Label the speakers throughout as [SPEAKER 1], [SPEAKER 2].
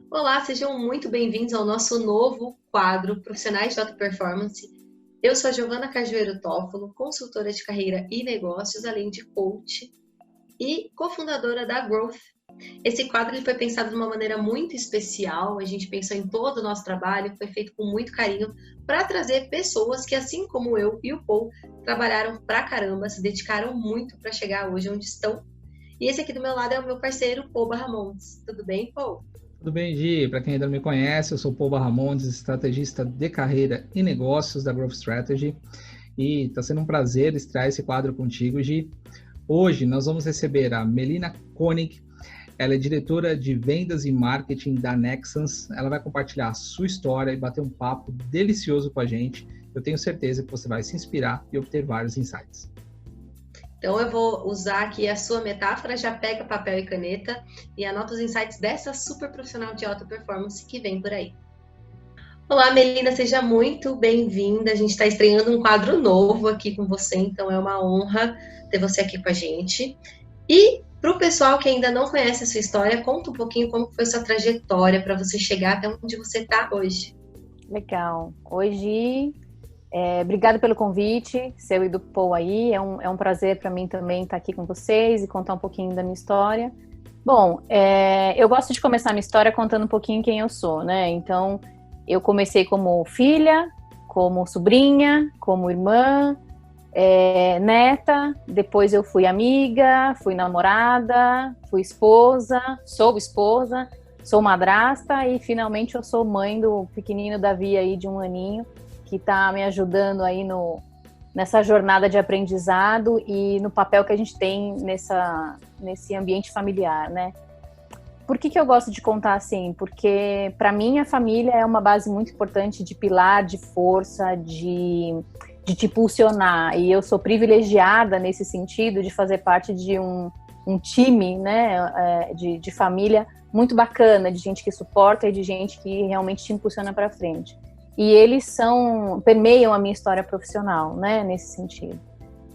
[SPEAKER 1] Olá, sejam muito bem-vindos ao nosso novo quadro Profissionais de Alta Performance. Eu sou a Giovana Cajueiro Toffolo, consultora de carreira e negócios, além de coach e cofundadora da Growth. Esse quadro ele foi pensado de uma maneira muito especial, a gente pensou em todo o nosso trabalho, foi feito com muito carinho para trazer pessoas que, assim como eu e o Paul, trabalharam pra caramba, se dedicaram muito para chegar hoje onde estão. E esse aqui do meu lado é o meu parceiro, Paul Barramontes. Tudo bem, Paul?
[SPEAKER 2] Tudo bem, Gi? Para quem ainda não me conhece, eu sou Paul Barramondes, estrategista de carreira e negócios da Growth Strategy. E está sendo um prazer estrear esse quadro contigo, Gi. Hoje nós vamos receber a Melina Koenig. Ela é diretora de vendas e marketing da Nexans. Ela vai compartilhar a sua história e bater um papo delicioso com a gente. Eu tenho certeza que você vai se inspirar e obter vários insights.
[SPEAKER 1] Então, eu vou usar aqui a sua metáfora, já pega papel e caneta e anota os insights dessa super profissional de alta performance que vem por aí. Olá, Melina, seja muito bem-vinda. A gente está estreando um quadro novo aqui com você, então é uma honra ter você aqui com a gente. E para o pessoal que ainda não conhece a sua história, conta um pouquinho como foi sua trajetória para você chegar até onde você está hoje.
[SPEAKER 3] Legal. Hoje, obrigado pelo convite, seu e do Paul aí. É um prazer para mim também estar aqui com vocês e contar um pouquinho da minha história. Bom, eu gosto de começar a minha história contando um pouquinho quem eu sou, né? Então, eu comecei como filha, como sobrinha, como irmã, neta, depois eu fui amiga, fui namorada, fui esposa, sou madrasta e finalmente eu sou mãe do pequenino Davi aí de 1 aninho, que está me ajudando aí nessa jornada de aprendizado e no papel que a gente tem nesse ambiente familiar, né? Por que eu gosto de contar assim? Porque para mim a família é uma base muito importante de pilar, de força, de te impulsionar. E eu sou privilegiada nesse sentido de fazer parte de um time, né, de família muito bacana, de gente que suporta e de gente que realmente te impulsiona para frente. E eles permeiam a minha história profissional, né, nesse sentido.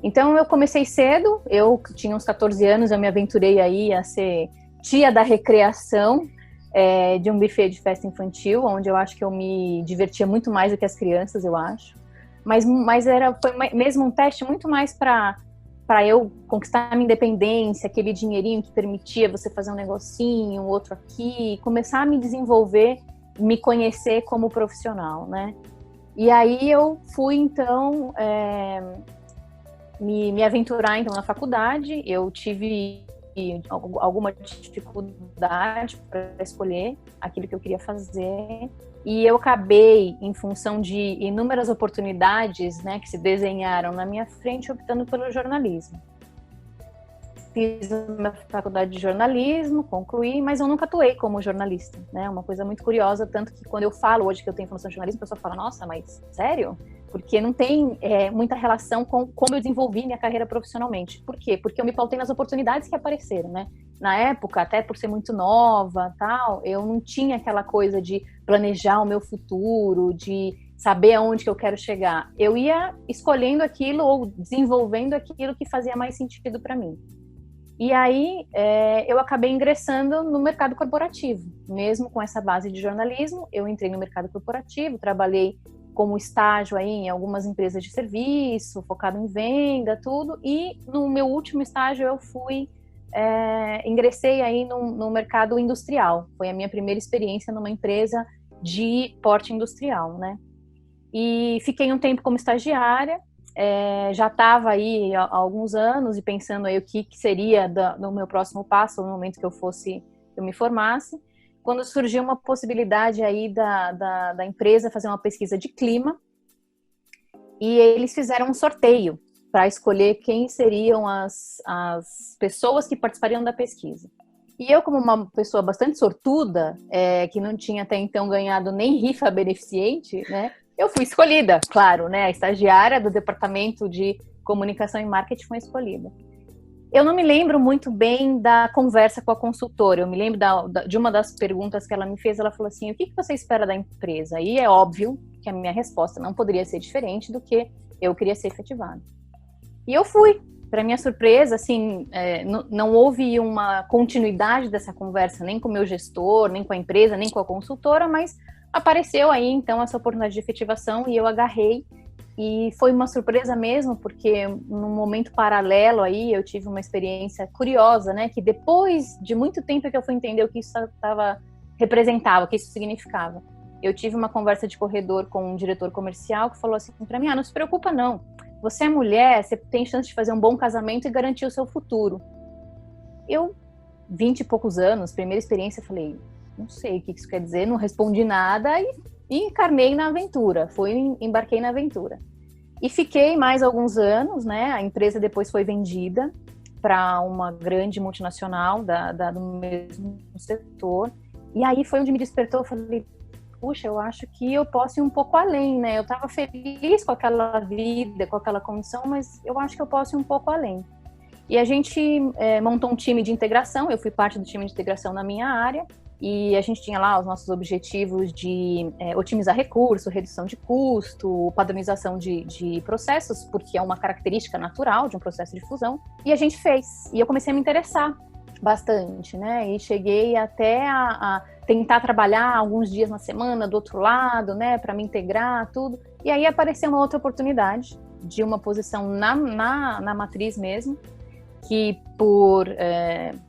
[SPEAKER 3] Então eu comecei cedo, eu tinha uns 14 anos, eu me aventurei aí a ser tia da recreação de um buffet de festa infantil, onde eu acho que eu me divertia muito mais do que as crianças, eu acho. Mas foi mesmo um teste muito mais para eu conquistar a minha independência, aquele dinheirinho que permitia você fazer um negocinho, outro aqui, começar a me desenvolver, me conhecer como profissional, né? E aí eu fui, então, me aventurar então, na faculdade. Eu tive alguma dificuldade para escolher aquilo que eu queria fazer. E eu acabei, em função de inúmeras oportunidades, né, que se desenharam na minha frente, optando pelo jornalismo. Fiz a minha faculdade de jornalismo, concluí, mas eu nunca atuei como jornalista, né? Uma coisa muito curiosa, tanto que quando eu falo hoje que eu tenho formação de jornalismo, a pessoa fala, nossa, mas sério? Porque não tem muita relação com como eu desenvolvi minha carreira profissionalmente. Por quê? Porque eu me pautei nas oportunidades que apareceram, né? Na época, até por ser muito nova, tal, eu não tinha aquela coisa de planejar o meu futuro, de saber aonde que eu quero chegar. Eu ia escolhendo aquilo ou desenvolvendo aquilo que fazia mais sentido para mim. E aí eu acabei ingressando no mercado corporativo. Mesmo com essa base de jornalismo, eu entrei no mercado corporativo, trabalhei como estágio aí em algumas empresas de serviço, focado em venda, tudo. E no meu último estágio eu ingressei aí no mercado industrial. Foi a minha primeira experiência numa empresa de porte industrial, né? E fiquei um tempo como estagiária. Já estava aí há alguns anos e pensando aí o que seria do meu próximo passo no momento que eu me formasse, quando surgiu uma possibilidade aí da empresa fazer uma pesquisa de clima e eles fizeram um sorteio para escolher quem seriam as pessoas que participariam da pesquisa. E eu, como uma pessoa bastante sortuda, que não tinha até então ganhado nem rifa beneficente, né? Eu fui escolhida, claro, né? A estagiária do departamento de comunicação e marketing foi escolhida. Eu não me lembro muito bem da conversa com a consultora. Eu me lembro de uma das perguntas que ela me fez. Ela falou assim, o que você espera da empresa? E é óbvio que a minha resposta não poderia ser diferente do que eu queria ser efetivada. E eu fui. para minha surpresa, assim, não houve uma continuidade dessa conversa, nem com o meu gestor, nem com a empresa, nem com a consultora, mas apareceu aí, então, essa oportunidade de efetivação e eu agarrei. E foi uma surpresa mesmo, porque num momento paralelo aí, eu tive uma experiência curiosa, né? Que depois de muito tempo que eu fui entender o que isso representava, o que isso significava. Eu tive uma conversa de corredor com um diretor comercial que falou assim para mim, não se preocupa não, você é mulher, você tem chance de fazer um bom casamento e garantir o seu futuro. Eu, 20 e poucos anos, primeira experiência, falei, não sei o que isso quer dizer, não respondi nada e encarnei na aventura, embarquei na aventura. E fiquei mais alguns anos, né? A empresa depois foi vendida para uma grande multinacional do mesmo setor. E aí foi onde me despertou, eu falei, puxa, eu acho que eu posso ir um pouco além, né? Eu estava feliz com aquela vida, com aquela condição, mas eu acho que eu posso ir um pouco além. E a gente montou um time de integração, eu fui parte do time de integração na minha área, e a gente tinha lá os nossos objetivos de otimizar recurso, redução de custo, padronização de processos, porque é uma característica natural de um processo de fusão, e a gente fez. E eu comecei a me interessar bastante, né? E cheguei até a tentar trabalhar alguns dias na semana do outro lado, né? Para me integrar, tudo. E aí apareceu uma outra oportunidade de uma posição na matriz mesmo, que por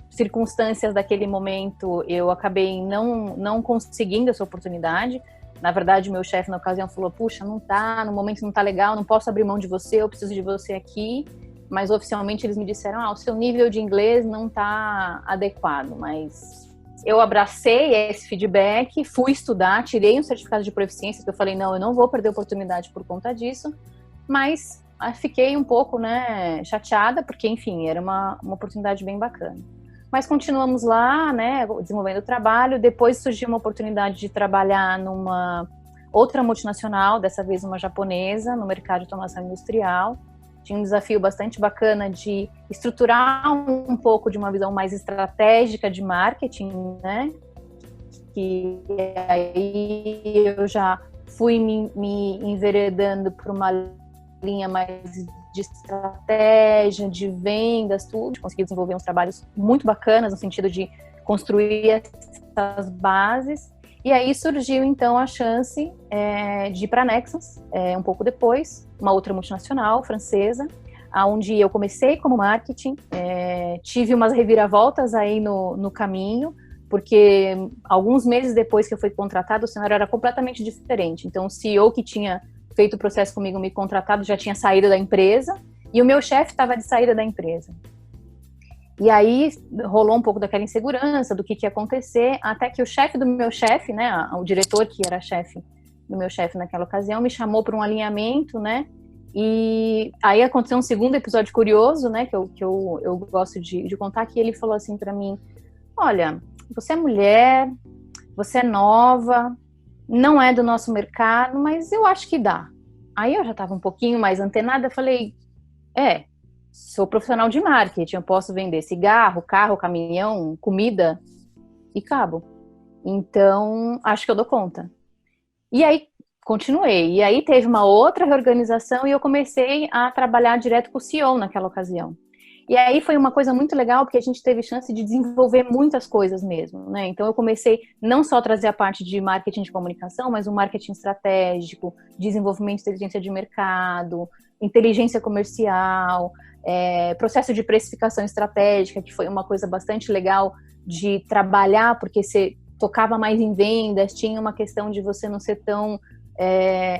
[SPEAKER 3] circunstâncias daquele momento, eu acabei não conseguindo essa oportunidade. Na verdade, meu chefe na ocasião falou, puxa, no momento não tá legal, não posso abrir mão de você, eu preciso de você aqui. Mas oficialmente eles me disseram, o seu nível de inglês não tá adequado. Mas eu abracei esse feedback, fui estudar, tirei um certificado de proficiência, que eu falei, não, eu não vou perder a oportunidade por conta disso. Mas fiquei um pouco, né, chateada, porque, enfim, era uma oportunidade bem bacana. Mas continuamos lá, né, desenvolvendo o trabalho. Depois surgiu uma oportunidade de trabalhar numa outra multinacional, dessa vez uma japonesa, no mercado de automação industrial. Tinha um desafio bastante bacana de estruturar um pouco de uma visão mais estratégica de marketing, né? Que aí eu já fui me enveredando por uma linha mais de estratégia, de vendas, tudo. Consegui desenvolver uns trabalhos muito bacanas no sentido de construir essas bases. E aí surgiu, então, a chance de ir para a Nexans, um pouco depois, uma outra multinacional francesa, onde eu comecei como marketing, tive umas reviravoltas aí no caminho, porque alguns meses depois que eu fui contratada, o cenário era completamente diferente. Então, o CEO que tinha feito o processo comigo, me contratado, já tinha saído da empresa, e o meu chefe estava de saída da empresa. E aí rolou um pouco daquela insegurança do que ia acontecer, até que o chefe do meu chefe, né, o diretor que era chefe do meu chefe naquela ocasião, me chamou para um alinhamento, né, e aí aconteceu um segundo episódio curioso, né, que eu gosto de contar, que ele falou assim para mim, olha, você é mulher, você é nova, não é do nosso mercado, mas eu acho que dá. Aí eu já estava um pouquinho mais antenada, falei, sou profissional de marketing, eu posso vender cigarro, carro, caminhão, comida e cabo. Então, acho que eu dou conta. E aí, continuei. E aí teve uma outra reorganização e eu comecei a trabalhar direto com o CEO naquela ocasião. E aí foi uma coisa muito legal, porque a gente teve chance de desenvolver muitas coisas mesmo, né? Então eu comecei não só a trazer a parte de marketing de comunicação, mas o marketing estratégico, desenvolvimento de inteligência de mercado, inteligência comercial, processo de precificação estratégica, que foi uma coisa bastante legal de trabalhar, porque você tocava mais em vendas, tinha uma questão de você não ser tão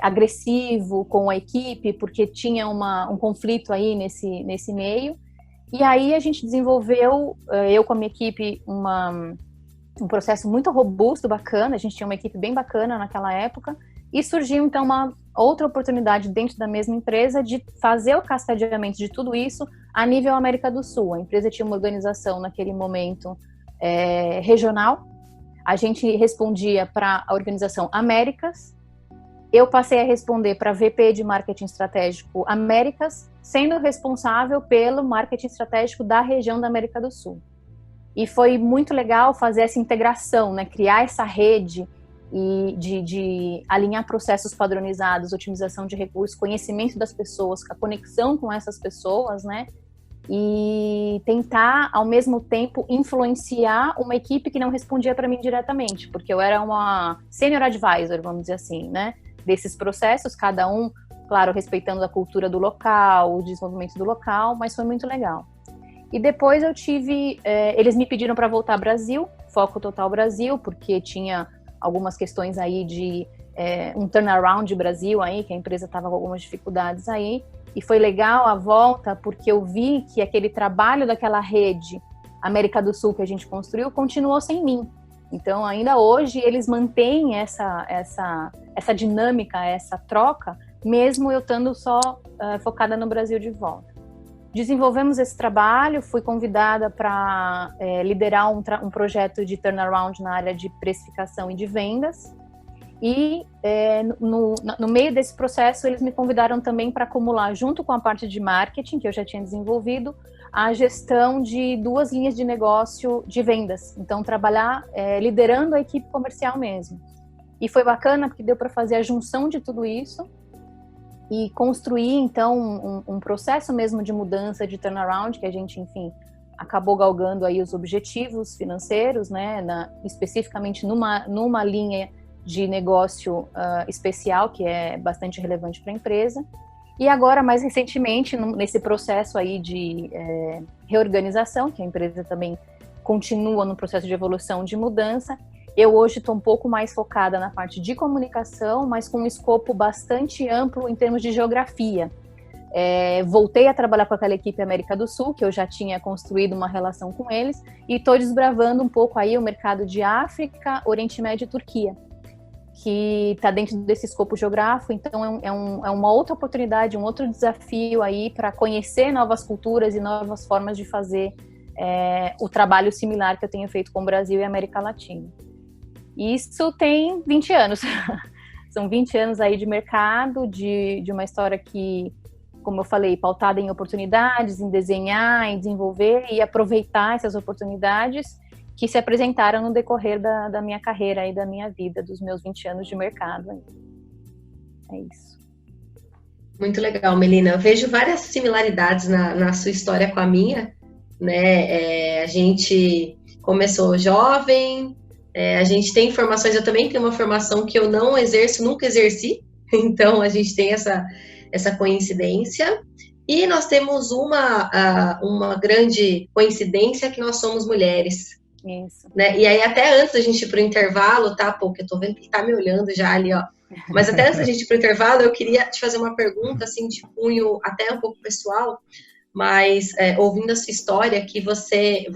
[SPEAKER 3] agressivo com a equipe, porque tinha um conflito aí nesse meio. E aí a gente desenvolveu, eu com a minha equipe, um processo muito robusto, bacana. A gente tinha uma equipe bem bacana naquela época. E surgiu, então, uma outra oportunidade dentro da mesma empresa de fazer o cascadeamento de tudo isso a nível América do Sul. A empresa tinha uma organização, naquele momento, regional. A gente respondia para a organização Américas. Eu passei a responder para a VP de Marketing Estratégico Américas, sendo responsável pelo marketing estratégico da região da América do Sul. E foi muito legal fazer essa integração, né? Criar essa rede e de alinhar processos padronizados, otimização de recursos, conhecimento das pessoas, a conexão com essas pessoas, né? e tentar, ao mesmo tempo, influenciar uma equipe que não respondia para mim diretamente, porque eu era uma senior advisor, vamos dizer assim, né, desses processos, cada um, claro, respeitando a cultura do local, o desenvolvimento do local, mas foi muito legal. E depois eu tive, eles me pediram para voltar ao Brasil, foco total Brasil, porque tinha algumas questões aí de um turnaround de Brasil aí, que a empresa estava com algumas dificuldades aí, e foi legal a volta, porque eu vi que aquele trabalho daquela rede América do Sul que a gente construiu continuou sem mim. Então, ainda hoje, eles mantêm essa dinâmica, essa troca, mesmo eu estando só focada no Brasil de volta. Desenvolvemos esse trabalho, fui convidada para liderar um projeto de turnaround na área de precificação e de vendas. E no meio desse processo, eles me convidaram também para acumular, junto com a parte de marketing, que eu já tinha desenvolvido, a gestão de 2 linhas de negócio de vendas. Então, trabalhar liderando a equipe comercial mesmo. E foi bacana, porque deu para fazer a junção de tudo isso e construir, então, um processo mesmo de mudança, de turnaround, que a gente, enfim, acabou galgando aí os objetivos financeiros, né, especificamente numa linha de negócio especial, que é bastante relevante para a empresa. E agora, mais recentemente, nesse processo aí de reorganização, que a empresa também continua no processo de evolução, de mudança, eu hoje estou um pouco mais focada na parte de comunicação, mas com um escopo bastante amplo em termos de geografia. Voltei a trabalhar com aquela equipe América do Sul, que eu já tinha construído uma relação com eles, e estou desbravando um pouco aí o mercado de África, Oriente Médio e Turquia, que está dentro desse escopo geográfico. Então é uma outra oportunidade, um outro desafio aí para conhecer novas culturas e novas formas de fazer o trabalho similar que eu tenho feito com o Brasil e a América Latina. Isso tem 20 anos. São 20 anos aí de mercado, de uma história que, como eu falei, pautada em oportunidades, em desenhar, em desenvolver e aproveitar essas oportunidades que se apresentaram no decorrer da minha carreira e da minha vida, dos meus 20 anos de mercado. É isso.
[SPEAKER 1] Muito legal, Melina. Eu vejo várias similaridades na sua história com a minha, né? A gente começou jovem, a gente tem formações, eu também tenho uma formação que eu não exerço, nunca exerci, então a gente tem essa coincidência. E nós temos uma grande coincidência, que nós somos mulheres.
[SPEAKER 3] Isso.
[SPEAKER 1] Né? E aí, até antes da gente ir para o intervalo, tá? Porque eu tô vendo que tá me olhando já ali, ó. Mas até antes da gente ir para o intervalo, eu queria te fazer uma pergunta, assim, de cunho até um pouco pessoal, mas ouvindo a sua história, que você,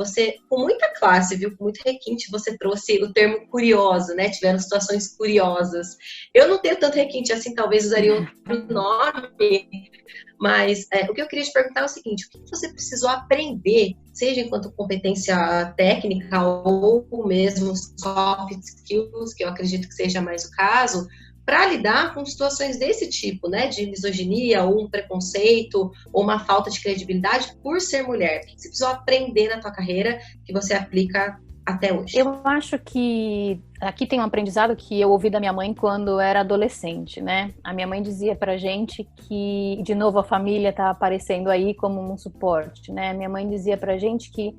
[SPEAKER 1] com muita classe, viu? Com muito requinte, você trouxe o termo curioso, né? Tiveram situações curiosas. Eu não tenho tanto requinte assim, talvez usaria outro nome. Mas o que eu queria te perguntar é o seguinte: o que você precisou aprender, seja enquanto competência técnica ou mesmo soft skills, que eu acredito que seja mais o caso, para lidar com situações desse tipo, né, de misoginia, ou um preconceito, ou uma falta de credibilidade por ser mulher? O que você precisou aprender na tua carreira que você aplica até hoje?
[SPEAKER 3] Eu acho que aqui tem um aprendizado que eu ouvi da minha mãe quando eu era adolescente, né? A minha mãe dizia pra gente que, de novo, a família tá aparecendo aí como um suporte, né? Minha mãe dizia pra gente que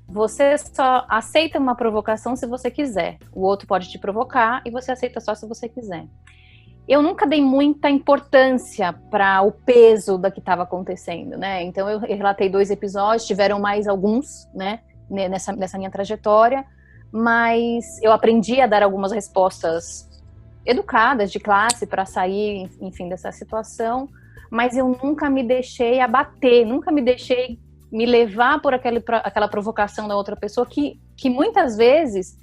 [SPEAKER 3] você só aceita uma provocação se você quiser. O outro pode te provocar e você aceita só se você quiser. Eu nunca dei muita importância para o peso da que estava acontecendo, né? Então eu relatei 2 episódios, tiveram mais alguns, né? Nessa minha trajetória, mas eu aprendi a dar algumas respostas educadas de classe para sair, enfim, dessa situação, mas eu nunca me deixei abater, nunca me deixei me levar por aquela provocação da outra pessoa que muitas vezes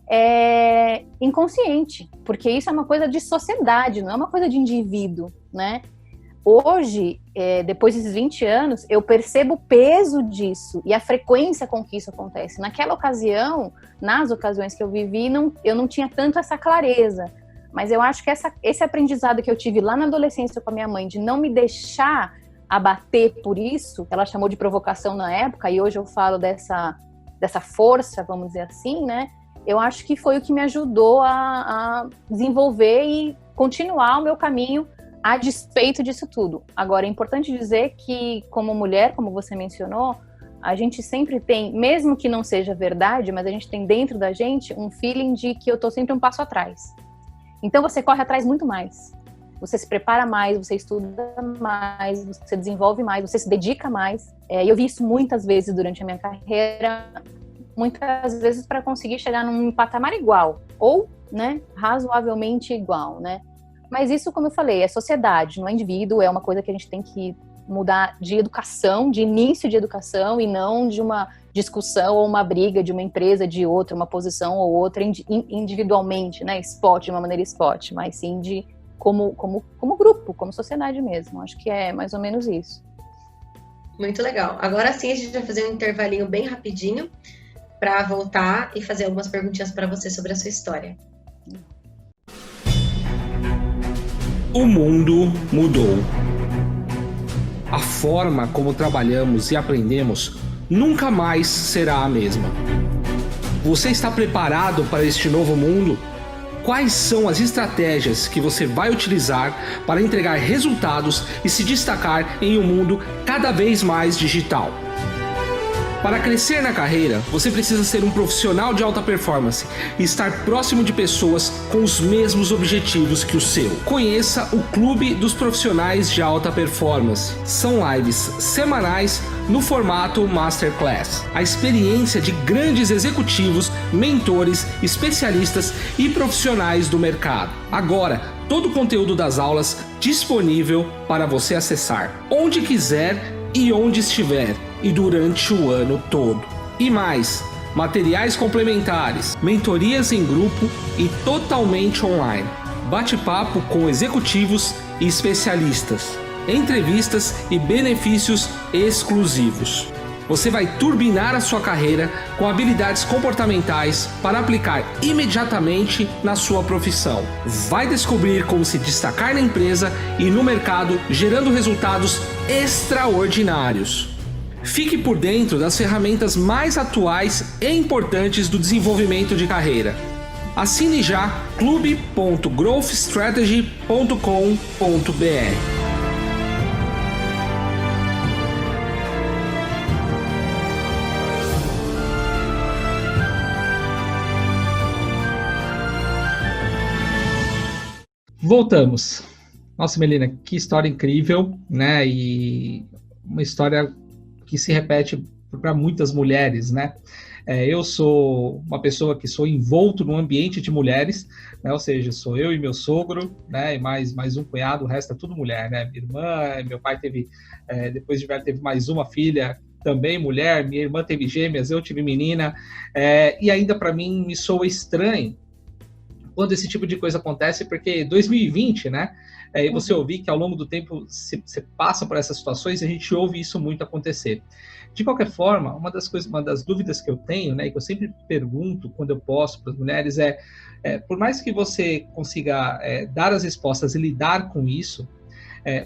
[SPEAKER 3] é inconsciente, porque isso é uma coisa de sociedade, não é uma coisa de indivíduo, né? Hoje, depois desses 20 anos, eu percebo o peso disso e a frequência com que isso acontece. Naquela ocasião, nas ocasiões que eu vivi, eu não tinha tanto essa clareza. Mas eu acho que esse aprendizado que eu tive lá na adolescência com a minha mãe, de não me deixar abater por isso, ela chamou de provocação na época, e hoje eu falo dessa força, vamos dizer assim, né? Eu acho que foi o que me ajudou a desenvolver e continuar o meu caminho a despeito disso tudo. Agora, é importante dizer que, como mulher, como você mencionou, a gente sempre tem, mesmo que não seja verdade, mas a gente tem dentro da gente um feeling de que eu tô sempre um passo atrás. Então, você corre atrás muito mais. Você se prepara mais, você estuda mais, você desenvolve mais, você se dedica mais. E eu vi isso muitas vezes durante a minha carreira, muitas vezes para conseguir chegar num patamar igual, ou, né, razoavelmente igual, né? Mas isso, como eu falei, é sociedade, não é indivíduo, é uma coisa que a gente tem que mudar de educação, de início de educação, e não de uma discussão ou uma briga de uma empresa, de outra, uma posição ou outra individualmente, né, de uma maneira spot, mas sim de como grupo, como sociedade mesmo. Acho que é mais ou menos isso.
[SPEAKER 1] Muito legal. Agora sim a gente vai fazer um intervalinho bem rapidinho para voltar e fazer algumas perguntinhas para você sobre a sua história.
[SPEAKER 4] O mundo mudou. A forma como trabalhamos e aprendemos nunca mais será a mesma. Você está preparado para este novo mundo? Quais são as estratégias que você vai utilizar para entregar resultados e se destacar em um mundo cada vez mais digital? Para crescer na carreira, você precisa ser um profissional de alta performance e estar próximo de pessoas com os mesmos objetivos que o seu. Conheça o Clube dos Profissionais de Alta Performance. São lives semanais no formato Masterclass. A experiência de grandes executivos, mentores, especialistas e profissionais do mercado. Agora, todo o conteúdo das aulas disponível para você acessar onde quiser e onde estiver, e durante o ano todo. E mais, materiais complementares, mentorias em grupo e totalmente online. Bate-papo com executivos e especialistas, entrevistas e benefícios exclusivos. Você vai turbinar a sua carreira com habilidades comportamentais para aplicar imediatamente na sua profissão. Vai descobrir como se destacar na empresa e no mercado, gerando resultados extraordinários. Fique por dentro das ferramentas mais atuais e importantes do desenvolvimento de carreira. Assine já clube.growthstrategy.com.br.
[SPEAKER 2] Voltamos. Nossa, Melina, que história incrível, né? E uma história que se repete para muitas mulheres, né? Eu sou uma pessoa que sou envolto num ambiente de mulheres, né? Ou seja, sou eu e meu sogro, né? E mais um cunhado, o resto é tudo mulher, né? Minha irmã, meu pai teve, depois de velho, teve mais uma filha, também mulher, minha irmã teve gêmeas, eu tive menina, e ainda para mim me soa estranho quando esse tipo de coisa acontece, porque 2020, né? E você ouvir que ao longo do tempo você passa por essas situações, a gente ouve isso muito acontecer. De qualquer forma, uma das dúvidas que eu tenho, né, e que eu sempre pergunto quando eu posto para as mulheres por mais que você consiga dar as respostas e lidar com isso,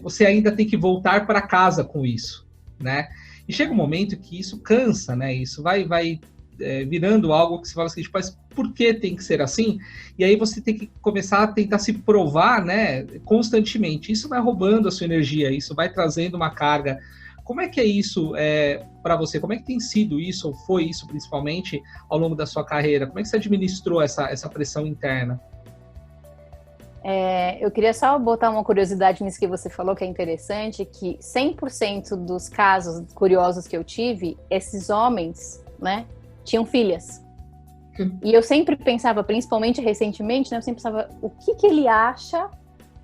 [SPEAKER 2] você ainda tem que voltar para casa com isso, né? E chega um momento que isso cansa, né? Isso vai virando algo que você fala assim, mas por que tem que ser assim? E aí você tem que começar a tentar se provar, né, constantemente. Isso vai roubando a sua energia, isso vai trazendo uma carga. Como é que é isso para você? Como é que tem sido isso, ou foi isso principalmente, ao longo da sua carreira? Como é que você administrou essa pressão interna?
[SPEAKER 3] Eu queria só botar uma curiosidade nisso que você falou, que é interessante, que 100% dos casos curiosos que eu tive, esses homens, né, tinham filhas. E eu sempre pensava, principalmente recentemente, né, eu sempre pensava, o que ele acha,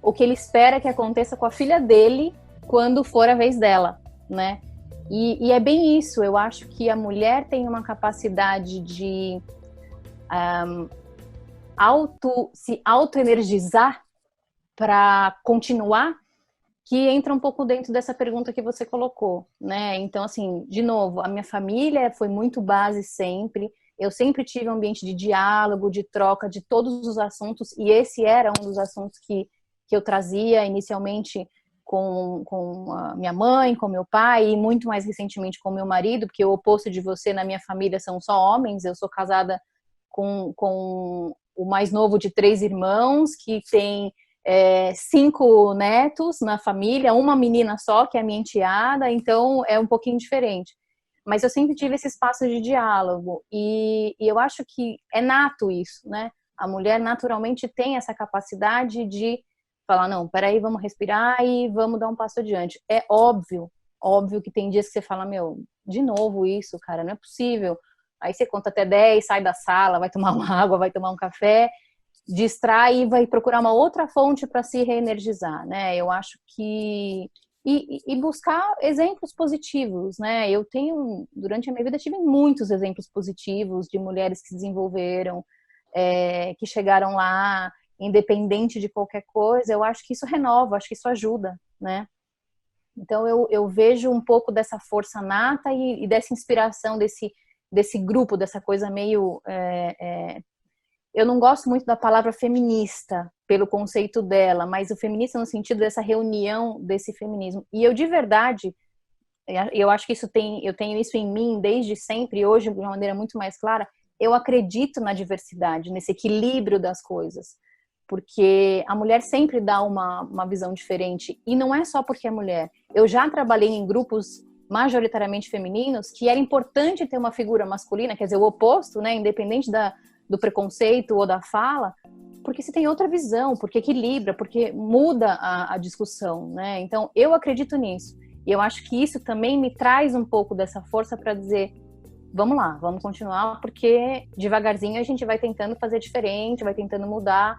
[SPEAKER 3] o que ele espera que aconteça com a filha dele quando for a vez dela, né? E é bem isso, eu acho que a mulher tem uma capacidade de se auto-energizar para continuar, que entra um pouco dentro dessa pergunta que você colocou, né? Então, assim, de novo, a minha família foi muito base sempre, eu sempre tive um ambiente de diálogo, de troca de todos os assuntos, e esse era um dos assuntos que eu trazia inicialmente com a minha mãe, com meu pai, e muito mais recentemente com meu marido, porque o oposto de você, na minha família, são só homens. Eu sou casada com o mais novo de 3 irmãos, que tem 5 netos na família, uma menina só, que é a minha enteada, então é um pouquinho diferente. Mas eu sempre tive esse espaço de diálogo e eu acho que é nato isso, né? A mulher naturalmente tem essa capacidade de falar, não, peraí, vamos respirar e vamos dar um passo adiante. É óbvio que tem dias que você fala, meu, de novo isso, cara, não é possível. Aí você conta até 10, sai da sala, vai tomar uma água, vai tomar um café, distrai e vai procurar uma outra fonte para se reenergizar, né? Eu acho que... E buscar exemplos positivos, né? Eu tenho, durante a minha vida, tive muitos exemplos positivos de mulheres que se desenvolveram, que chegaram lá, independente de qualquer coisa. Eu acho que isso renova, acho que isso ajuda, né? Então eu vejo um pouco dessa força nata e dessa inspiração desse grupo, dessa coisa meio... Eu não gosto muito da palavra feminista, pelo conceito dela, mas o feminista no sentido dessa reunião desse feminismo. E eu, de verdade, eu acho que eu tenho isso em mim desde sempre, e hoje de uma maneira muito mais clara, eu acredito na diversidade, nesse equilíbrio das coisas. Porque a mulher sempre dá uma visão diferente. E não é só porque é mulher. Eu já trabalhei em grupos majoritariamente femininos que era importante ter uma figura masculina, quer dizer, o oposto, né, independente do preconceito ou da fala, porque se tem outra visão, porque equilibra, porque muda a discussão, né? Então, eu acredito nisso. E eu acho que isso também me traz um pouco dessa força para dizer, vamos lá, vamos continuar, porque devagarzinho a gente vai tentando fazer diferente, vai tentando mudar.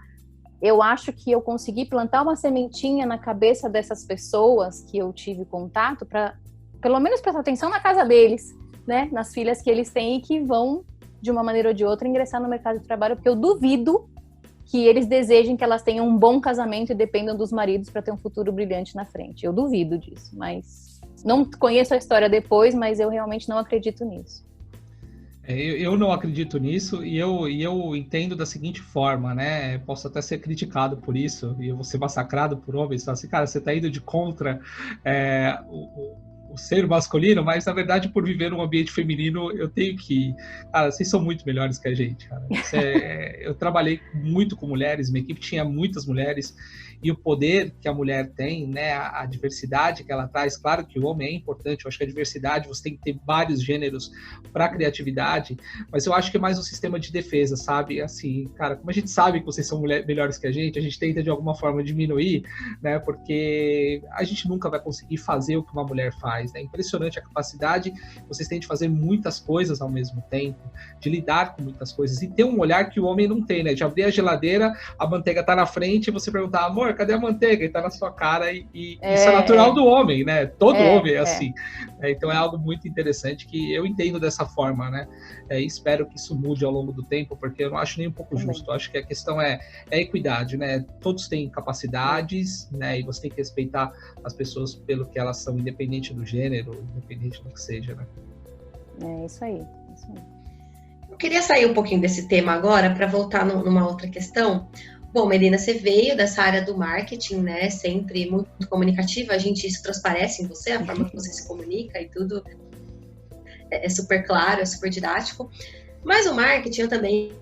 [SPEAKER 3] Eu acho que eu consegui plantar uma sementinha na cabeça dessas pessoas que eu tive contato para, pelo menos, prestar atenção na casa deles, né? Nas filhas que eles têm e que vão, de uma maneira ou de outra, ingressar no mercado de trabalho, porque eu duvido que eles desejem que elas tenham um bom casamento e dependam dos maridos para ter um futuro brilhante na frente. Eu duvido disso, mas não conheço a história depois, mas eu realmente não acredito nisso.
[SPEAKER 2] Eu não acredito nisso e eu entendo da seguinte forma, né? Posso até ser criticado por isso e eu vou ser massacrado por homens. Falar assim, cara, você está indo de contra o ser masculino, mas na verdade por viver num ambiente feminino eu tenho que... Cara, vocês são muito melhores que a gente, cara. Eu trabalhei muito com mulheres, minha equipe tinha muitas mulheres e o poder que a mulher tem, né, a diversidade que ela traz, claro que o homem é importante, eu acho que a diversidade, você tem que ter vários gêneros para a criatividade, mas eu acho que é mais um sistema de defesa, sabe? Assim, cara, como a gente sabe que vocês são melhores que a gente tenta de alguma forma diminuir, né, porque a gente nunca vai conseguir fazer o que uma mulher faz, né? É impressionante a capacidade que vocês têm de fazer muitas coisas ao mesmo tempo, de lidar com muitas coisas e ter um olhar que o homem não tem, né? De abrir a geladeira, a manteiga tá na frente e você perguntar, amor, cadê a manteiga? E tá na sua cara e isso é natural do homem, né? Todo homem é assim. Então é algo muito interessante que eu entendo dessa forma, né? E espero que isso mude ao longo do tempo, porque eu não acho nem um pouco justo. Eu acho que a questão é equidade, né? Todos têm capacidades, né? E você tem que respeitar as pessoas pelo que elas são, independente do gênero, independente do que seja, né?
[SPEAKER 3] É isso aí.
[SPEAKER 1] Eu queria sair um pouquinho desse tema agora para voltar numa outra questão. Bom, Melina, você veio dessa área do marketing, né? Sempre muito comunicativa, isso transparece em você, a forma que você se comunica e tudo é super claro, é super didático. Mas o marketing eu também,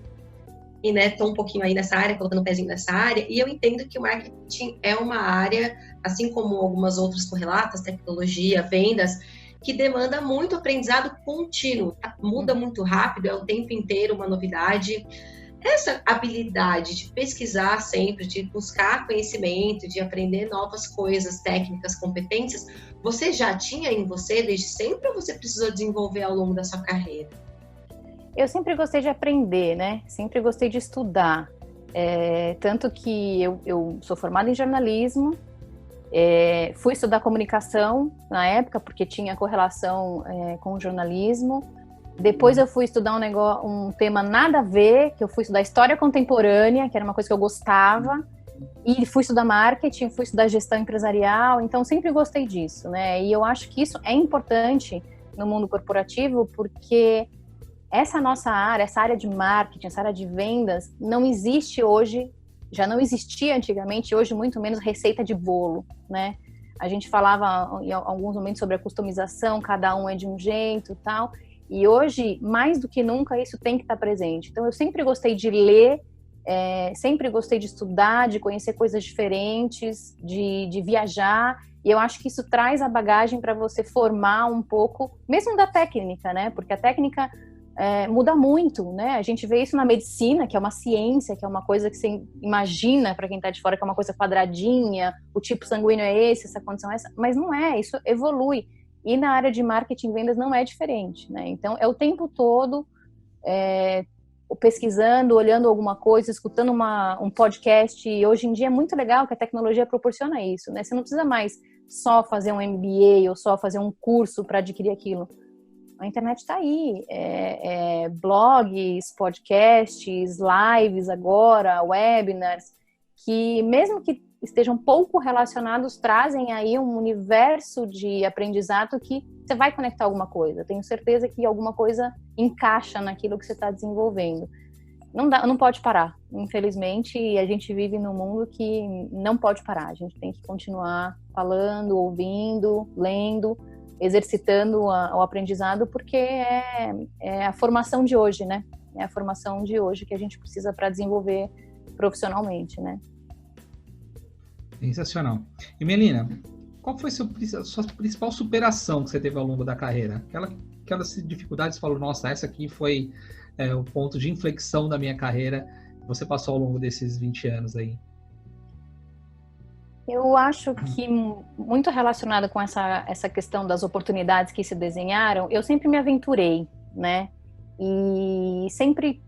[SPEAKER 1] né, tô um pouquinho aí nessa área, colocando um pezinho nessa área, e eu entendo que o marketing é uma área, assim como algumas outras correlatas, tecnologia, vendas, que demanda muito aprendizado contínuo, muda muito rápido, é o tempo inteiro uma novidade. Essa habilidade de pesquisar sempre, de buscar conhecimento, de aprender novas coisas, técnicas, competências, você já tinha em você desde sempre ou você precisou desenvolver ao longo da sua carreira?
[SPEAKER 3] Eu sempre gostei de aprender, né? Sempre gostei de estudar. Tanto que eu sou formada em jornalismo, fui estudar comunicação na época, porque tinha correlação com o jornalismo. Depois eu fui estudar um tema nada a ver, que eu fui estudar história contemporânea, que era uma coisa que eu gostava, e fui estudar marketing, fui estudar gestão empresarial, então sempre gostei disso, né? E eu acho que isso é importante no mundo corporativo, porque essa nossa área, essa área de marketing, essa área de vendas, não existe hoje, já não existia antigamente, hoje muito menos receita de bolo, né? A gente falava em alguns momentos sobre a customização, cada um é de um jeito e tal. E hoje, mais do que nunca, isso tem que estar presente. Então, eu sempre gostei de ler Sempre gostei de estudar, de conhecer coisas diferentes, de viajar. E eu acho que isso traz a bagagem para você formar um pouco, mesmo da técnica, né? Porque a técnica muda muito, né? A gente vê isso na medicina, que é uma ciência, que é uma coisa que você imagina, para quem está de fora, que é uma coisa quadradinha, o tipo sanguíneo é esse, essa condição é essa, mas não é, isso evolui. E na área de marketing e vendas não é diferente, né? Então, é o tempo todo pesquisando, olhando alguma coisa, escutando um podcast. E hoje em dia é muito legal que a tecnologia proporciona isso, né? Você não precisa mais só fazer um MBA ou só fazer um curso para adquirir aquilo. A internet está aí, blogs, podcasts, lives agora, webinars, que mesmo que estejam pouco relacionados, trazem aí um universo de aprendizado que você vai conectar alguma coisa. Tenho certeza que alguma coisa encaixa naquilo que você está desenvolvendo. Não pode parar. Infelizmente, a gente vive num mundo que não pode parar. A gente tem que continuar falando, ouvindo, lendo, exercitando o aprendizado, porque é a formação de hoje, né? É a formação de hoje que a gente precisa para desenvolver profissionalmente, né?
[SPEAKER 2] Sensacional. E Melina, qual foi a sua principal superação que você teve ao longo da carreira? Aquelas dificuldades, você falou, nossa, essa aqui foi o ponto de inflexão da minha carreira, que você passou ao longo desses 20 anos aí.
[SPEAKER 3] Eu acho que muito relacionado com essa questão das oportunidades que se desenharam, eu sempre me aventurei, né? E sempre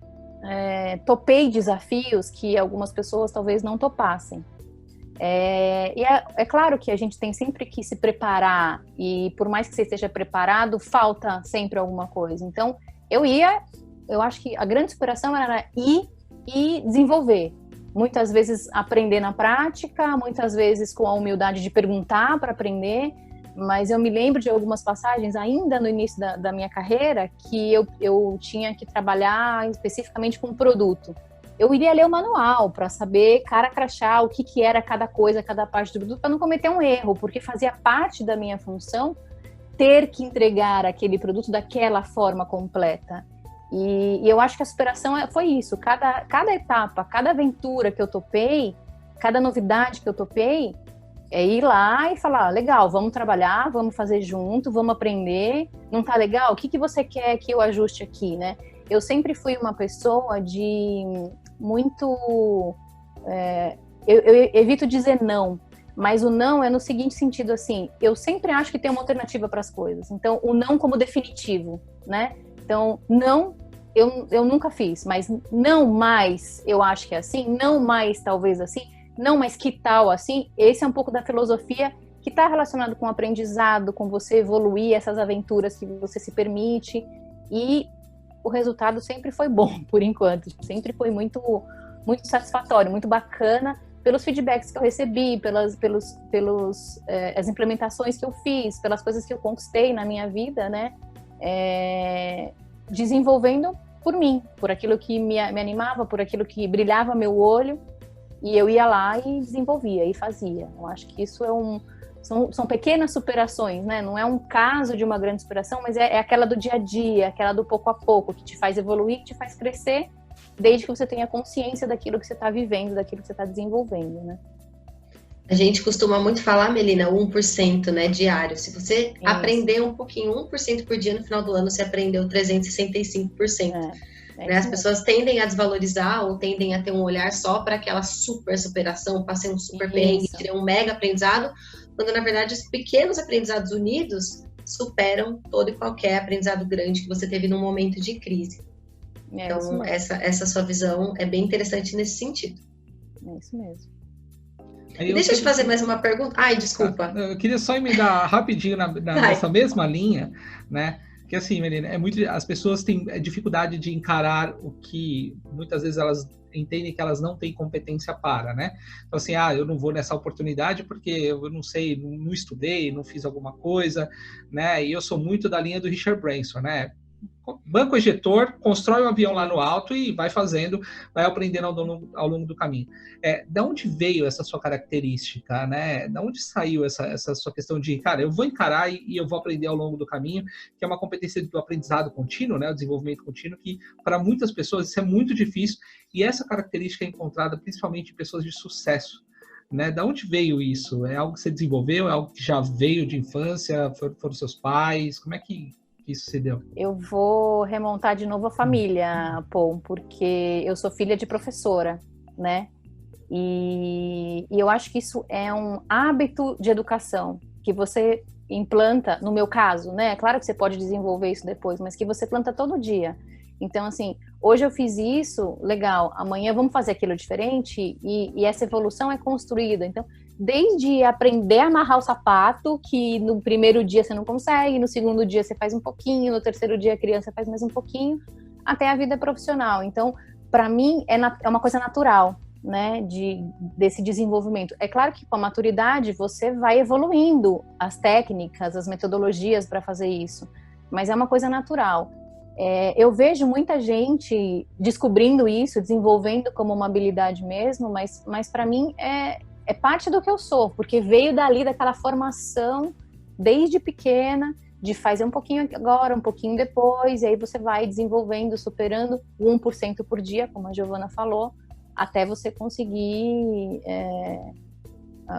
[SPEAKER 3] topei desafios que algumas pessoas talvez não topassem. E é claro que a gente tem sempre que se preparar, e por mais que você esteja preparado, falta sempre alguma coisa. Então, eu acho que a grande superação era ir e desenvolver. Muitas vezes aprender na prática, muitas vezes com a humildade de perguntar para aprender, mas eu me lembro de algumas passagens, ainda no início da minha carreira, que eu tinha que trabalhar especificamente com um produto. Eu iria ler o manual para saber, cara crachá, o que era cada coisa, cada parte do produto, para não cometer um erro, porque fazia parte da minha função ter que entregar aquele produto daquela forma completa. E eu acho que a superação foi isso. Cada etapa, cada aventura que eu topei, cada novidade que eu topei, é ir lá e falar, legal, vamos trabalhar, vamos fazer junto, vamos aprender. Não tá legal? O que você quer que eu ajuste aqui, né? Eu sempre fui uma pessoa de muito... eu evito dizer não, mas o não é no seguinte sentido, assim, eu sempre acho que tem uma alternativa para as coisas. Então, o não como definitivo, né? Então, não, eu nunca fiz, mas não mais eu acho que é assim, não mais talvez assim, não mais que tal assim. Esse é um pouco da filosofia que está relacionado com o aprendizado, com você evoluir, essas aventuras que você se permite, e o resultado sempre foi bom, por enquanto, sempre foi muito, muito satisfatório, muito bacana, pelos feedbacks que eu recebi, as implementações que eu fiz, pelas coisas que eu conquistei na minha vida, né? Desenvolvendo por mim, por aquilo que me animava, por aquilo que brilhava meu olho, e eu ia lá e desenvolvia e fazia. Eu acho que isso são pequenas superações, né? Não é um caso de uma grande superação, mas é aquela do dia a dia, aquela do pouco a pouco, que te faz evoluir, que te faz crescer, desde que você tenha consciência daquilo que você está vivendo, daquilo que você está desenvolvendo, né?
[SPEAKER 1] A gente costuma muito falar, Melina, 1%, né, diário. Se você aprender um pouquinho, 1% por dia, no final do ano você aprendeu 365%. Né? As pessoas tendem a desvalorizar ou tendem a ter um olhar só para aquela super superação, passei um super perrengue, tirei um mega aprendizado, quando na verdade os pequenos aprendizados unidos superam todo e qualquer aprendizado grande que você teve num momento de crise. Então, essa sua visão é bem interessante nesse sentido.
[SPEAKER 3] É isso mesmo.
[SPEAKER 1] Deixa eu te fazer mais uma pergunta. Ai, desculpa.
[SPEAKER 2] Eu queria só emendar rapidinho nessa mesma linha, né? Que assim, Melina, as pessoas têm dificuldade de encarar o que muitas vezes elas entendem que elas não têm competência para, né? Então assim, eu não vou nessa oportunidade porque eu não sei, não estudei, não fiz alguma coisa, né? E eu sou muito da linha do Richard Branson, né? banco ejetor, constrói um avião lá no alto e vai fazendo, vai aprendendo ao longo do caminho. Da onde veio essa sua característica, né? Da onde saiu essa sua questão de, cara, eu vou encarar e eu vou aprender ao longo do caminho, que é uma competência do aprendizado contínuo, né? O desenvolvimento contínuo, que para muitas pessoas isso é muito difícil, e essa característica é encontrada principalmente em pessoas de sucesso, né? Da onde veio isso? É algo que você desenvolveu? É algo que já veio de infância? Foram seus pais? Como é que isso se deu?
[SPEAKER 3] Eu vou remontar de novo a família, Paul, porque eu sou filha de professora, né? E eu acho que isso é um hábito de educação que você implanta, no meu caso, né? É claro que você pode desenvolver isso depois, mas que você planta todo dia. Então, assim, hoje eu fiz isso, legal, amanhã vamos fazer aquilo diferente, e essa evolução é construída. Então, desde aprender a amarrar o sapato, que no primeiro dia você não consegue, no segundo dia você faz um pouquinho, no terceiro dia a criança faz mais um pouquinho, até a vida profissional. Então, para mim, é uma coisa natural, né, desse desenvolvimento. É claro que com a maturidade você vai evoluindo as técnicas, as metodologias para fazer isso, mas é uma coisa natural. Eu vejo muita gente descobrindo isso, desenvolvendo como uma habilidade mesmo, mas para mim é parte do que eu sou, porque veio dali, daquela formação desde pequena, de fazer um pouquinho agora, um pouquinho depois, e aí você vai desenvolvendo, superando 1% por dia, como a Giovana falou, até você conseguir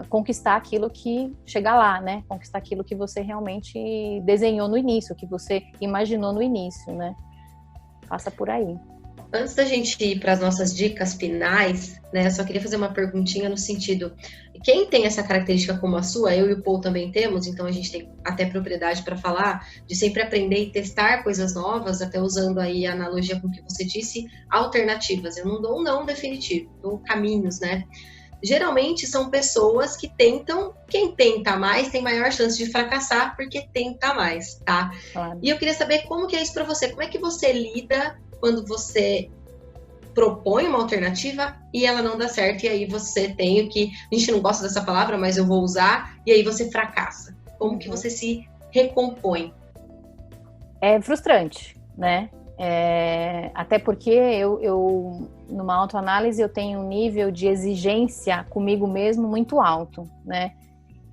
[SPEAKER 3] conquistar aquilo que chegar lá, né? Conquistar aquilo que você realmente desenhou no início, que você imaginou no início, né? Passa por aí.
[SPEAKER 1] Antes da gente ir para as nossas dicas finais, né, eu só queria fazer uma perguntinha no sentido, quem tem essa característica como a sua, eu e o Paul também temos, então a gente tem até propriedade para falar, de sempre aprender e testar coisas novas, até usando aí a analogia com o que você disse, alternativas. Eu não dou um não definitivo, dou caminhos, né? Geralmente são pessoas que tentam, quem tenta mais tem maior chance de fracassar porque tenta mais, tá?
[SPEAKER 3] Claro.
[SPEAKER 1] E eu queria saber como que é isso para você, como é que você lida quando você propõe uma alternativa e ela não dá certo, e aí você tem o que, a gente não gosta dessa palavra, mas eu vou usar, e aí você fracassa. Como que você se recompõe?
[SPEAKER 3] É frustrante, né? Até porque eu numa autoanálise eu tenho um nível de exigência comigo mesmo muito alto, né?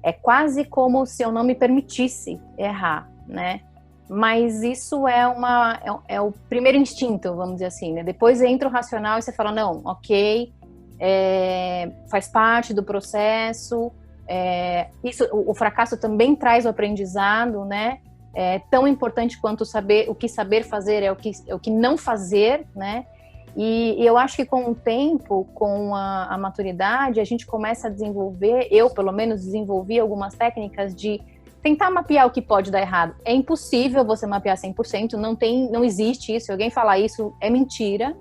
[SPEAKER 3] É quase como se eu não me permitisse errar, né? Mas isso é o primeiro instinto, vamos dizer assim, né? Depois entra o racional e você fala, não, ok, faz parte do processo, o fracasso também traz o aprendizado, né? É tão importante quanto o que saber fazer é o que não fazer, né? E eu acho que com o tempo, com a maturidade, a gente começa a desenvolver, eu pelo menos desenvolvi algumas técnicas de tentar mapear o que pode dar errado. É impossível você mapear 100%, não existe isso, se alguém falar isso é mentira,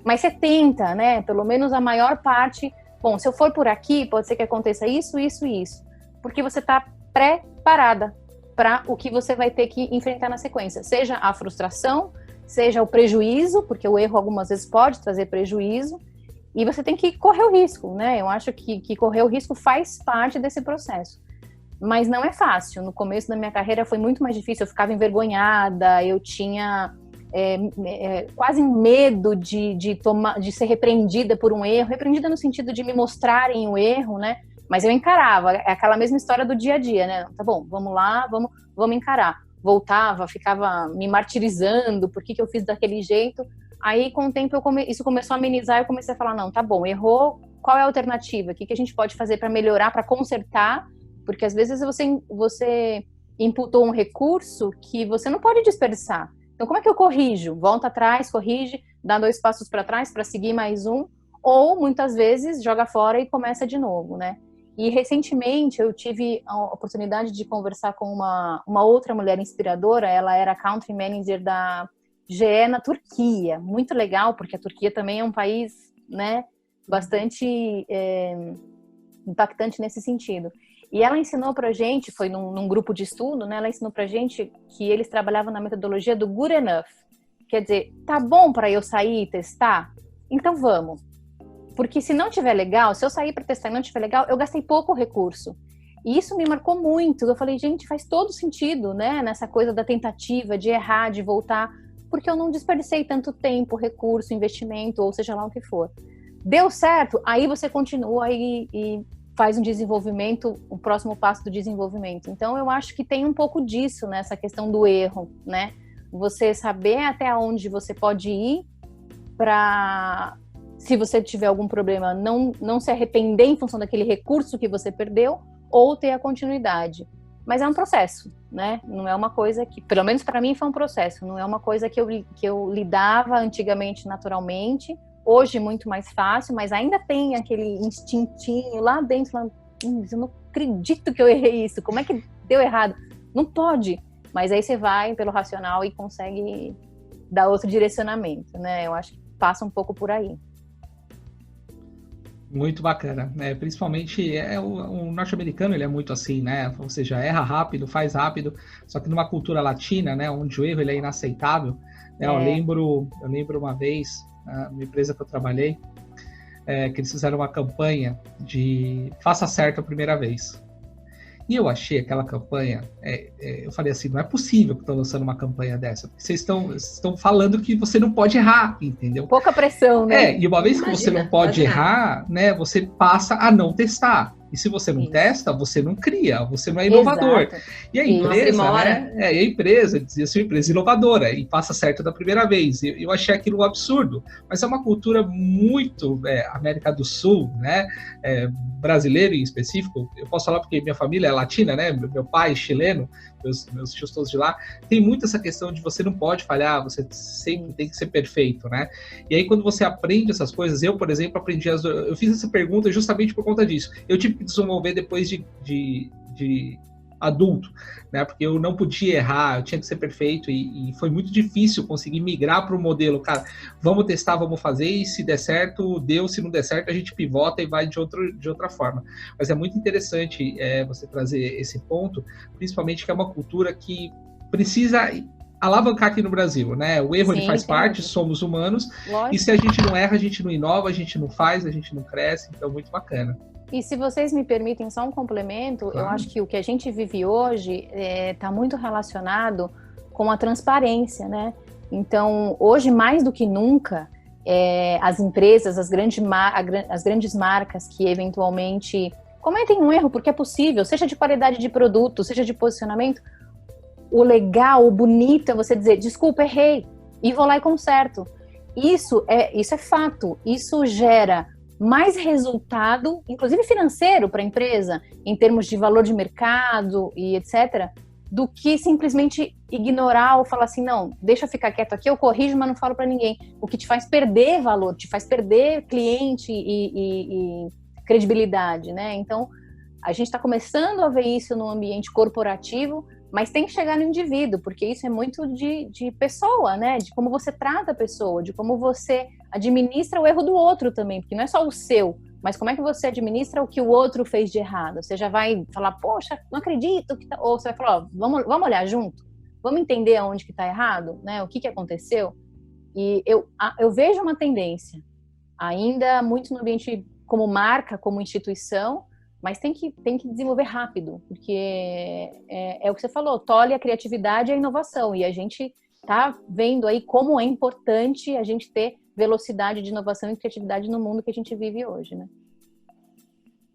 [SPEAKER 3] mas você tenta, né? Pelo menos a maior parte, bom, se eu for por aqui, pode ser que aconteça isso, isso e isso, porque você está preparada para o que você vai ter que enfrentar na sequência, seja a frustração, seja o prejuízo, porque o erro algumas vezes pode trazer prejuízo, e você tem que correr o risco, né? Eu acho que correr o risco faz parte desse processo. Mas não é fácil. No começo da minha carreira foi muito mais difícil, eu ficava envergonhada, eu tinha quase medo de ser repreendida por um erro, repreendida no sentido de me mostrarem o erro, né? Mas eu encarava, é aquela mesma história do dia a dia, né? Tá bom, vamos lá, vamos encarar. Voltava, ficava me martirizando, por que eu fiz daquele jeito. Aí, com o tempo, isso começou a amenizar, eu comecei a falar, não, tá bom, errou, qual é a alternativa? O que a gente pode fazer para melhorar, para consertar? Porque, às vezes, você imputou um recurso que você não pode desperdiçar. Então, como é que eu corrijo? Volta atrás, corrige, dá 2 passos para trás para seguir mais um, ou, muitas vezes, joga fora e começa de novo, né? E recentemente eu tive a oportunidade de conversar com uma outra mulher inspiradora, ela era country manager da GE na Turquia, muito legal, porque a Turquia também é um país, né, bastante impactante nesse sentido. E ela ensinou pra gente, foi num grupo de estudo, né, ela ensinou pra gente que eles trabalhavam na metodologia do good enough, quer dizer, tá bom para eu sair e testar? Então vamos. Porque se não tiver legal, se eu sair para testar e não tiver legal, eu gastei pouco recurso. E isso me marcou muito. Eu falei, gente, faz todo sentido, né? Nessa coisa da tentativa, de errar, de voltar. porque eu não desperdicei tanto tempo, recurso, investimento, ou seja lá o que for. Deu certo, aí você continua e faz um desenvolvimento, o próximo passo do desenvolvimento. Então, eu acho que tem um pouco disso, nessa questão do erro, né? Você saber até onde você pode ir para, se você tiver algum problema, não se arrepender em função daquele recurso que você perdeu, ou ter a continuidade. Mas é um processo, né? Não é uma coisa que, pelo menos para mim foi um processo, não é uma coisa que eu lidava antigamente naturalmente, hoje muito mais fácil, mas ainda tem aquele instintinho lá dentro, eu não acredito que eu errei isso, como é que deu errado? Não pode, mas aí você vai pelo racional e consegue dar outro direcionamento, né? Eu acho que passa um pouco por aí.
[SPEAKER 2] Muito bacana, né? Principalmente o norte-americano, ele é muito assim, né? Ou seja, erra rápido, faz rápido, só que numa cultura latina, né, onde o erro ele é inaceitável, né? Eu lembro uma vez, numa empresa que eu trabalhei, que eles fizeram uma campanha de faça certo a primeira vez. E eu achei aquela campanha, eu falei assim, não é possível que estão lançando uma campanha dessa, porque vocês estão falando que você não pode errar, entendeu?
[SPEAKER 3] Pouca pressão, né?
[SPEAKER 2] E uma vez que você não pode errar, né, você passa a não testar. E se você não testa, você não cria, você não é inovador.
[SPEAKER 3] Exato.
[SPEAKER 2] E a empresa, né, a empresa dizia assim, uma empresa inovadora, e passa certo da primeira vez. Eu achei aquilo um absurdo, mas é uma cultura muito América do Sul, né, brasileiro em específico. Eu posso falar porque minha família é latina, né, meu pai é chileno, meus tios todos de lá, tem muito essa questão de você não pode falhar, você sempre tem que ser perfeito, né? E aí quando você aprende essas coisas, eu, por exemplo, eu fiz essa pergunta justamente por conta disso. Eu tive que desenvolver depois de adulto, né? Porque eu não podia errar, eu tinha que ser perfeito e foi muito difícil conseguir migrar para o modelo, cara, vamos testar, vamos fazer e se der certo, deu, se não der certo, a gente pivota e vai de outra forma. Mas é muito interessante você trazer esse ponto, principalmente que é uma cultura que precisa alavancar aqui no Brasil, né? O erro ele faz parte, somos humanos, e se a gente não erra, a gente não inova, a gente não faz, a gente não cresce, então muito bacana.
[SPEAKER 3] E se vocês me permitem só um complemento, eu acho que o que a gente vive hoje está muito relacionado com a transparência, né? Então, hoje, mais do que nunca, as empresas, as grandes marcas que eventualmente cometem um erro, porque é possível, seja de qualidade de produto, seja de posicionamento, o legal, o bonito é você dizer, desculpa, errei, e vou lá e conserto. Isso é fato, isso gera mais resultado, inclusive financeiro para a empresa, em termos de valor de mercado e etc., do que simplesmente ignorar ou falar assim, não, deixa eu ficar quieto aqui, eu corrijo, mas não falo para ninguém. O que te faz perder valor, te faz perder cliente e credibilidade, né? Então, a gente está começando a ver isso no ambiente corporativo, mas tem que chegar no indivíduo, porque isso é muito de pessoa, né? De como você trata a pessoa, de como você administra o erro do outro também, porque não é só o seu, mas como é que você administra o que o outro fez de errado. Você já vai falar, poxa, não acredito, ou você vai falar, ó, vamos olhar junto, vamos entender aonde que está errado, né? O que aconteceu. E eu vejo uma tendência, ainda muito no ambiente como marca, como instituição, mas tem que desenvolver rápido, porque é o que você falou, tolhe a criatividade e a inovação, e a gente está vendo aí como é importante a gente ter velocidade de inovação e criatividade no mundo que a gente vive hoje, né?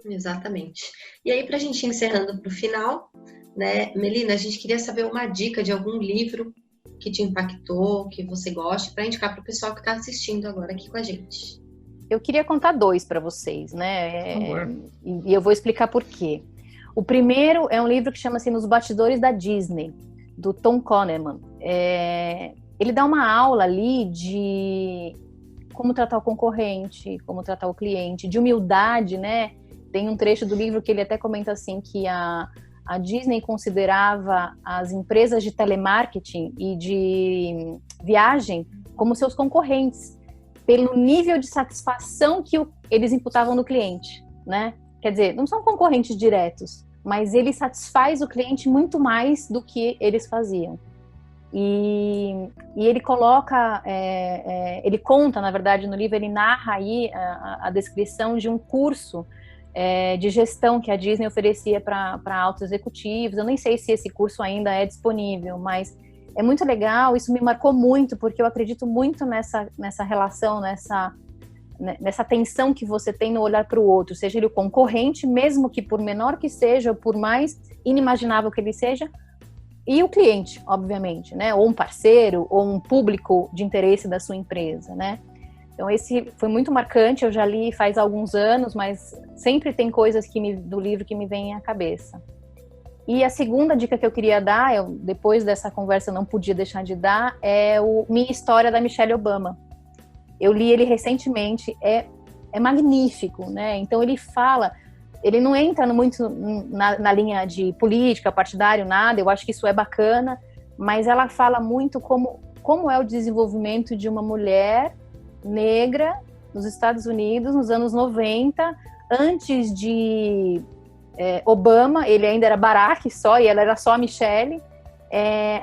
[SPEAKER 1] Exatamente. E aí, para a gente ir encerrando para o final, né, Melina, a gente queria saber uma dica de algum livro que te impactou, que você goste, para indicar para o pessoal que está assistindo agora aqui com a gente.
[SPEAKER 3] Eu queria contar 2 para vocês, né? E eu vou explicar por quê. O primeiro é um livro que chama-se Nos Bastidores da Disney, do Tom Kahneman. Ele dá uma aula ali de como tratar o concorrente, como tratar o cliente, de humildade, né? Tem um trecho do livro que ele até comenta assim, que a Disney considerava as empresas de telemarketing e de viagem como seus concorrentes, pelo nível de satisfação que eles imputavam no cliente, né? Quer dizer, não são concorrentes diretos, mas ele satisfaz o cliente muito mais do que eles faziam. E ele coloca, ele conta, na verdade, no livro, ele narra aí a descrição de um curso de gestão que a Disney oferecia para altos executivos. Eu nem sei se esse curso ainda é disponível, mas é muito legal, isso me marcou muito, porque eu acredito muito nessa relação, nessa tensão que você tem no olhar para o outro, seja ele o concorrente, mesmo que por menor que seja, ou por mais inimaginável que ele seja, e o cliente, obviamente, né? Ou um parceiro, ou um público de interesse da sua empresa, né? Então esse foi muito marcante, eu já li faz alguns anos, mas sempre tem coisas do livro que me vêm à cabeça. E a segunda dica que eu queria dar, depois dessa conversa eu não podia deixar de dar, é Minha História, da Michelle Obama. Eu li ele recentemente, é magnífico, né? Então ele não entra muito na linha de política, partidário, nada, eu acho que isso é bacana, mas ela fala muito como é o desenvolvimento de uma mulher negra nos Estados Unidos, nos anos 90, antes de Obama, ele ainda era Barack só, e ela era só a Michelle,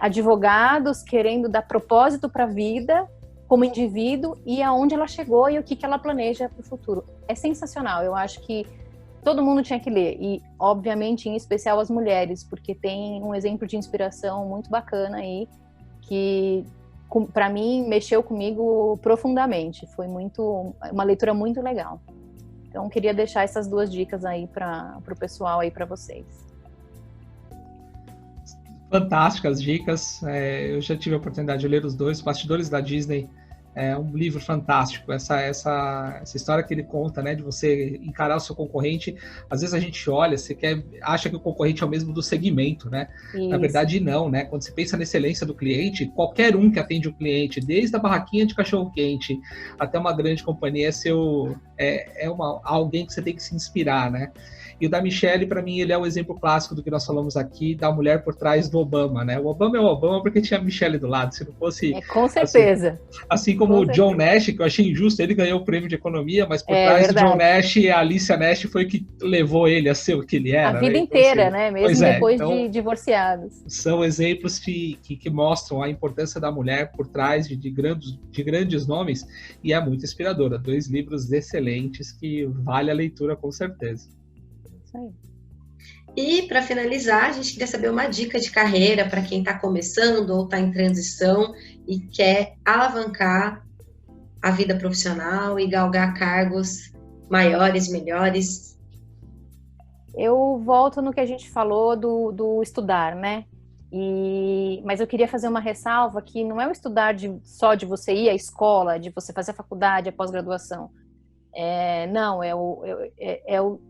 [SPEAKER 3] advogados querendo dar propósito para a vida como indivíduo e aonde ela chegou e o que ela planeja para o futuro. É sensacional, eu acho que todo mundo tinha que ler, e obviamente em especial as mulheres, porque tem um exemplo de inspiração muito bacana aí, que para mim mexeu comigo profundamente, foi uma leitura muito legal. Então queria deixar essas duas dicas aí para o pessoal aí, para vocês.
[SPEAKER 2] Fantásticas dicas, eu já tive a oportunidade de ler os dois, Bastidores da Disney. É um livro fantástico, essa história que ele conta, né, de você encarar o seu concorrente. Às vezes a gente olha, acha que o concorrente é o mesmo do segmento, né? Isso. Na verdade não, né? Quando você pensa na excelência do cliente, qualquer um que atende o cliente, desde a barraquinha de cachorro-quente até uma grande companhia, alguém que você tem que se inspirar, né? E o da Michelle, para mim, ele é o exemplo clássico do que nós falamos aqui, da mulher por trás do Obama, né? O Obama é o Obama porque tinha a Michelle do lado, se não fosse...
[SPEAKER 3] com certeza.
[SPEAKER 2] Assim como o John Nash, que eu achei injusto, ele ganhou o prêmio de economia, mas por trás do John Nash, a Alicia Nash foi que levou ele a ser o que ele era.
[SPEAKER 3] A vida inteira, né? Mesmo depois de divorciados.
[SPEAKER 2] São exemplos que mostram a importância da mulher por trás de grandes nomes, e é muito inspiradora. 2 livros excelentes que vale a leitura com certeza.
[SPEAKER 1] E para finalizar, a gente queria saber uma dica de carreira para quem está começando ou está em transição e quer alavancar a vida profissional e galgar cargos maiores, melhores.
[SPEAKER 3] Eu volto no que a gente falou do estudar, né? Mas eu queria fazer uma ressalva que não é o estudar só de você ir à escola, de você fazer a faculdade, a pós-graduação. Não, é o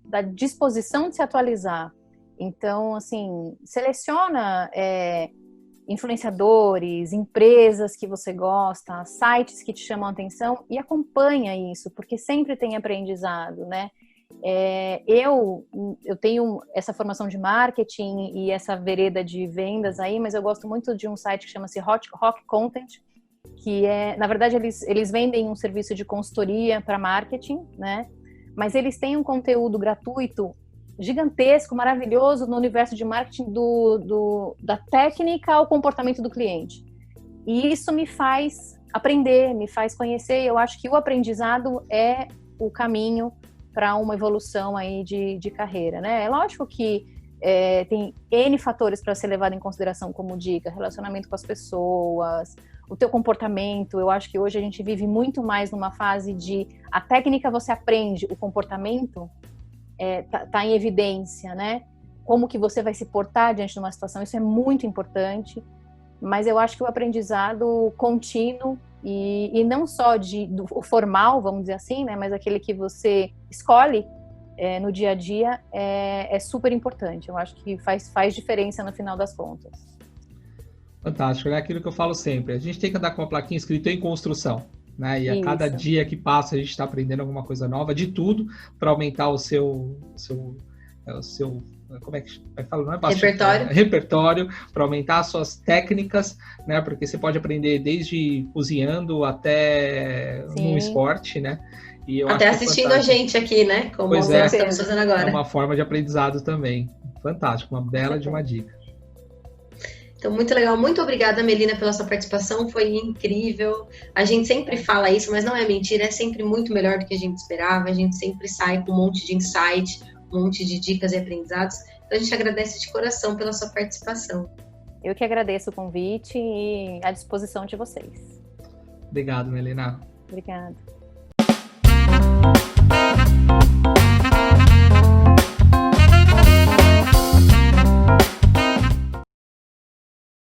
[SPEAKER 3] da disposição de se atualizar. Então, assim, seleciona influenciadores, empresas que você gosta, sites que te chamam a atenção e acompanha isso, porque sempre tem aprendizado, né? Eu tenho essa formação de marketing e essa vereda de vendas aí, mas eu gosto muito de um site que chama-se Rock Content, que na verdade, eles vendem um serviço de consultoria para marketing, né? Mas eles têm um conteúdo gratuito gigantesco, maravilhoso no universo de marketing da técnica ao comportamento do cliente. E isso me faz aprender, me faz conhecer. Eu acho que o aprendizado é o caminho para uma evolução aí de carreira, né? É lógico que tem N fatores para ser levado em consideração como dica, relacionamento com as pessoas, o teu comportamento. Eu acho que hoje a gente vive muito mais numa fase de a técnica você aprende, o comportamento tá em evidência, né? Como que você vai se portar diante de uma situação, isso é muito importante, mas eu acho que o aprendizado contínuo e não só o formal, vamos dizer assim, né? Mas aquele que você escolhe no dia a dia é super importante. Eu acho que faz diferença no final das contas.
[SPEAKER 2] Fantástico, é aquilo que eu falo sempre. A gente tem que andar com uma plaquinha escrita em construção, né? E a cada dia que passa a gente está aprendendo alguma coisa nova, de tudo, para aumentar o seu como é que fala? Não é bastante, repertório, para aumentar as suas técnicas, né? Porque você pode aprender desde cozinhando até no esporte, né? E eu
[SPEAKER 1] até assistindo a gente aqui, né? Como nós estamos fazendo agora.
[SPEAKER 2] É uma forma de aprendizado também. Fantástico, uma bela de uma dica.
[SPEAKER 1] Então, muito legal. Muito obrigada, Melina, pela sua participação. Foi incrível. A gente sempre fala isso, mas não é mentira. É sempre muito melhor do que a gente esperava. A gente sempre sai com um monte de insight, um monte de dicas e aprendizados. Então, a gente agradece de coração pela sua participação.
[SPEAKER 3] Eu que agradeço o convite e à disposição de vocês.
[SPEAKER 2] Obrigado, Melina.
[SPEAKER 3] Obrigada.